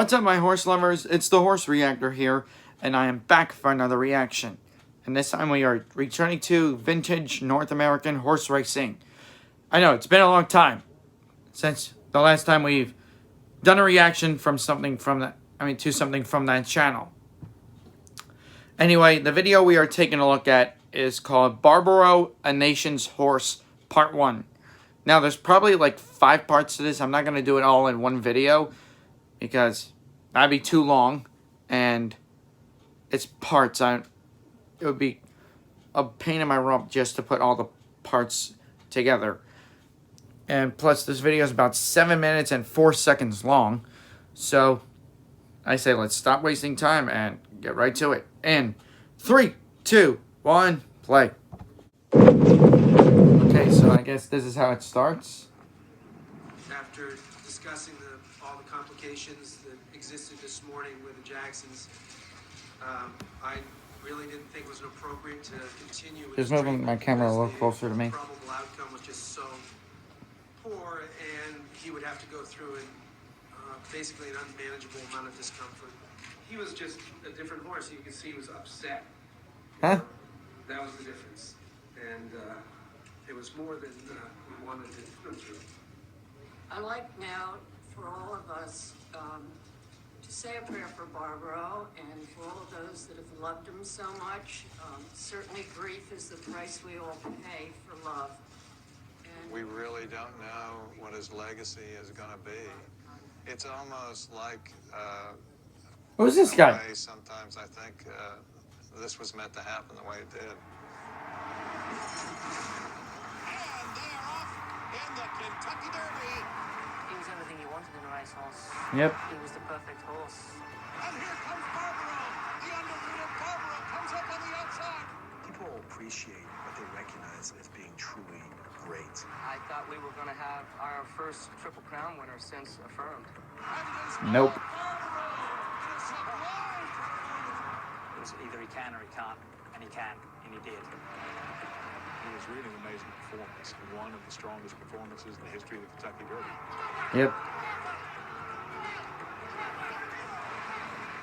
What's up, my horse lovers? It's the Horse Reactor here, and I am back for another reaction. And this time we are returning to vintage North American horse racing. I know, it's been a long time since the last time we've done a reaction from something from that, to something from that channel. Anyway, the video we are taking a look at is called Barbaro, A Nation's Horse, Part 1. Now, there's probably like 5 parts to this. I'm not going to do it all in one video, because that'd be too long, and it's parts. It would be a pain in my rump just to put all the parts together. And plus, this video is about 7 minutes and 4 seconds long. So, I say let's stop wasting time and get right to it. In 3, 2, 1, play. Okay, so I guess this is how it starts. After discussing all the complications that existed this morning with the Jacksons, I really didn't think it was appropriate to continue with Just moving my camera a little closer to me. The probable outcome was just so poor, and he would have to go through basically an unmanageable amount of discomfort. He was just a different horse. You could see he was upset. Huh? That was the difference. And it was more than we wanted to go through. I'd like now for all of us to say a prayer for Barbaro and for all of those that have loved him so much. Certainly grief is the price we all pay for love. And we really don't know what his legacy is going to be. It's almost like... Who's this guy? Sometimes I think this was meant to happen the way it did. In the Kentucky Derby. He was everything you wanted in a racehorse. Yep. He was the perfect horse. And here comes Barbaro. The undefeated Barbaro comes up on the outside. People appreciate what they recognize as being truly great. I thought we were going to have our first Triple Crown winner since affirmed. Nope. It was either he can or he can't, and he can, and he did. It was really an amazing performance. One of the strongest performances in the history of the Kentucky Derby. Yep.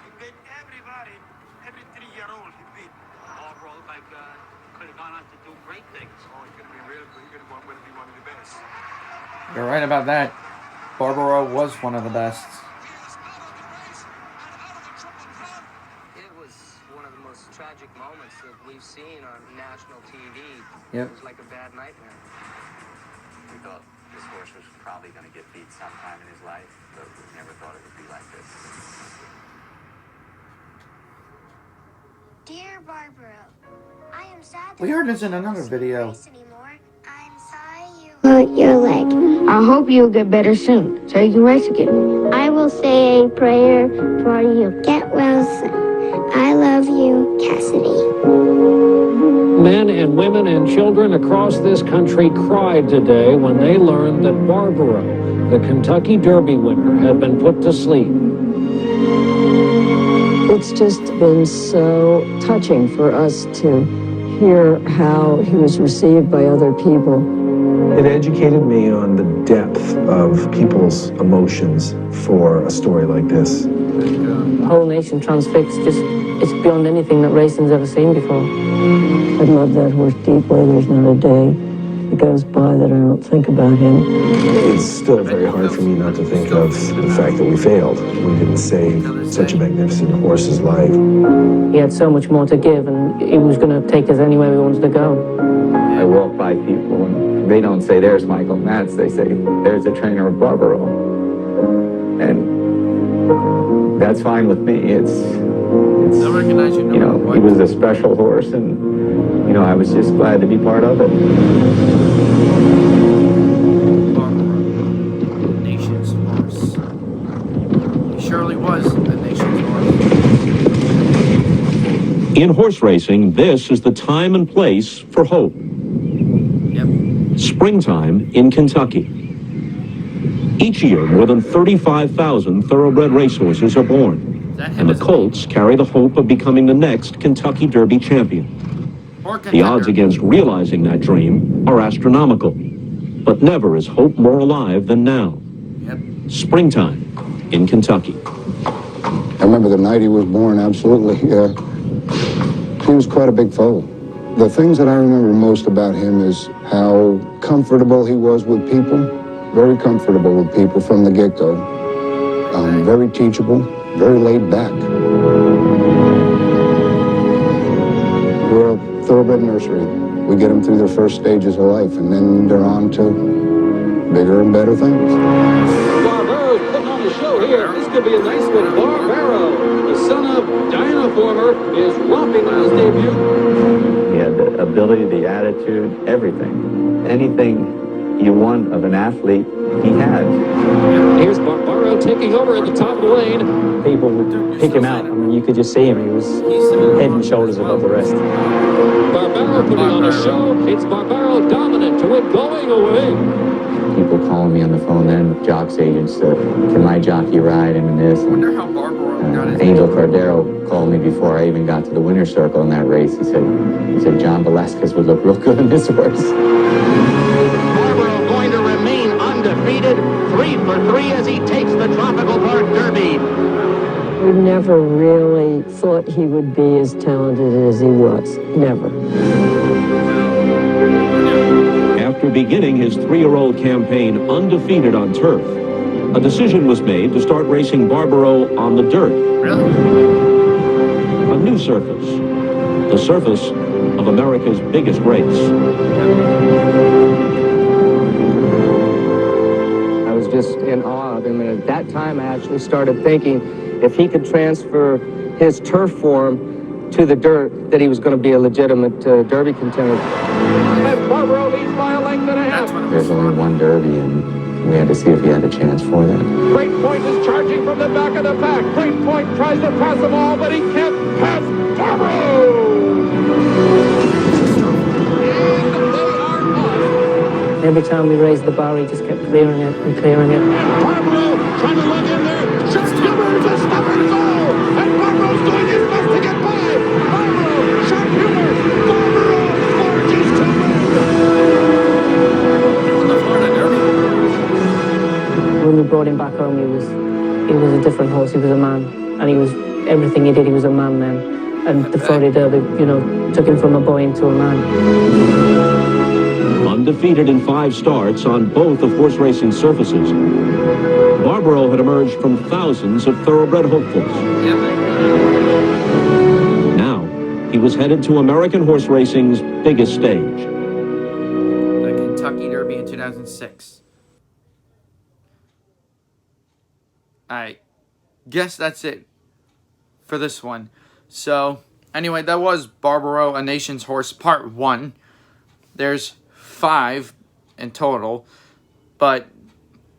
He beat everybody, every 3-year-old he beat. Barbaro, like, could have gone on to do great things. Oh, he could have been real good. He could have won be one of the best. You're right about that. Barbaro was one of the best. It was one of the most tragic moments that we've seen on national TV. Yep. It was like a bad nightmare. We thought this horse was probably going to get beat sometime in his life, but we never thought it would be like this. Dear Barbaro, I am sad We heard this in another video. I'm sorry you hurt your leg. I hope you'll get better soon, so you can race again. I will say a prayer for you. Get well soon. I love you, Cassidy. Men and women and children across this country cried today when they learned that Barbaro, the Kentucky Derby winner, had been put to sleep. It's just been so touching for us to hear how he was received by other people. It educated me on the depth of people's emotions for a story like this. The whole nation transfixed, it's beyond anything that racing's ever seen before. I love that horse deeply. There's not a day that goes by that I don't think about him. It's still very hard for me not to think of the fact that we failed. We didn't save such a magnificent horse's life. He had so much more to give, and he was going to take us anywhere we wanted to go. I walk by people and they don't say, "There's Michael Matz." They say, "There's the trainer of Barbaro." And that's fine with me. It's you know, he was a special horse, and you know, I was just glad to be part of it. Barbaro, the nation's horse. He surely was the nation's horse. In horse racing, this is the time and place for hope. Yep. Springtime in Kentucky. Each year, more than 35,000 thoroughbred racehorses are born. And the colts carry the hope of becoming the next Kentucky Derby champion. The odds against realizing that dream are astronomical. But never is hope more alive than now. Yep. Springtime in Kentucky. I remember the night he was born, absolutely. He was quite a big foe. The things that I remember most about him is how comfortable he was with people, very comfortable with people from the get-go. Very teachable, very laid back. We're a thoroughbred nursery. We get them through their first stages of life, and then they're on to bigger and better things. Barbaro's putting on a show here. This could be a nice one. Barbaro, the son of Diana Former, is romping on his debut. He had the ability, the attitude, everything. Anything you want of an athlete, he had. Here's Barbaro taking over at the top of the lane. People would pick him out. I mean, you could just see him. He was head and shoulders above the rest. Barbaro putting on a show. It's Barbaro dominant to it going away. People calling me on the phone then, jocks agents, can my jockey ride him in this? I wonder how Barbaro got his Angel Cordero called me before I even got to the winner's circle in that race. He said John Velasquez would look real good in this horse. Barbaro going to remain undefeated, 3 for 3 as he takes the Tropical Park Derby. We never really thought he would be as talented as he was. Never. After beginning his 3-year-old campaign undefeated on turf, a decision was made to start racing Barbaro on the dirt. Really? A new surface. The surface of America's biggest race. I was just in awe of him, and at that time I actually started thinking if he could transfer his turf form to the dirt, that he was going to be a legitimate Derby contender. And Barbaro leads by a length and a half. There's only one Derby, and we had to see if he had a chance for that. Great Point is charging from the back of the pack. Great Point tries to pass them all, but he can't pass Barbaro. Every time we raised the bar, he just kept clearing it and clearing it. Barbaro trying to lug in there. Sharp humor is a stubborn goal. And Barbaro's doing his best to get by. Barbaro, sharp humor. Barbaro forges to win. When we brought him back home, he was a different horse. He was a man, and he was everything he did. He was a man then. And the Florida Derby, took him from a boy into a man. Undefeated in 5 starts on both of horse racing surfaces, Barbaro had emerged from thousands of thoroughbred hopefuls. Now, he was headed to American horse racing's biggest stage. The Kentucky Derby in 2006. I guess that's it for this one. So, anyway, that was Barbaro, A Nation's Horse, Part 1. There's 5 in total, but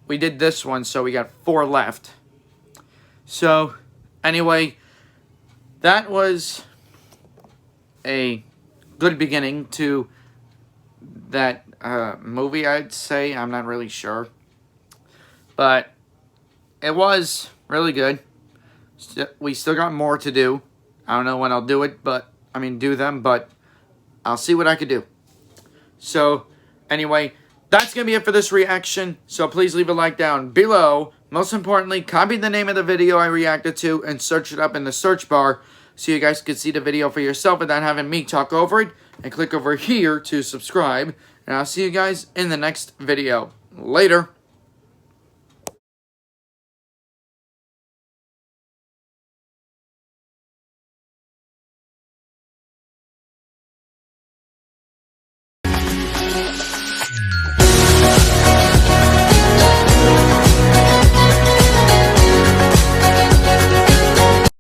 we did this one, so we got 4 left. So, anyway, that was a good beginning to that movie, I'd say. I'm not really sure, but it was really good. We still got more to do. I don't know when I'll do it, but do them, but I'll see what I could do. So, anyway, that's going to be it for this reaction. So, please leave a like down below. Most importantly, copy the name of the video I reacted to and search it up in the search bar so you guys can see the video for yourself without having me talk over it. And click over here to subscribe. And I'll see you guys in the next video. Later.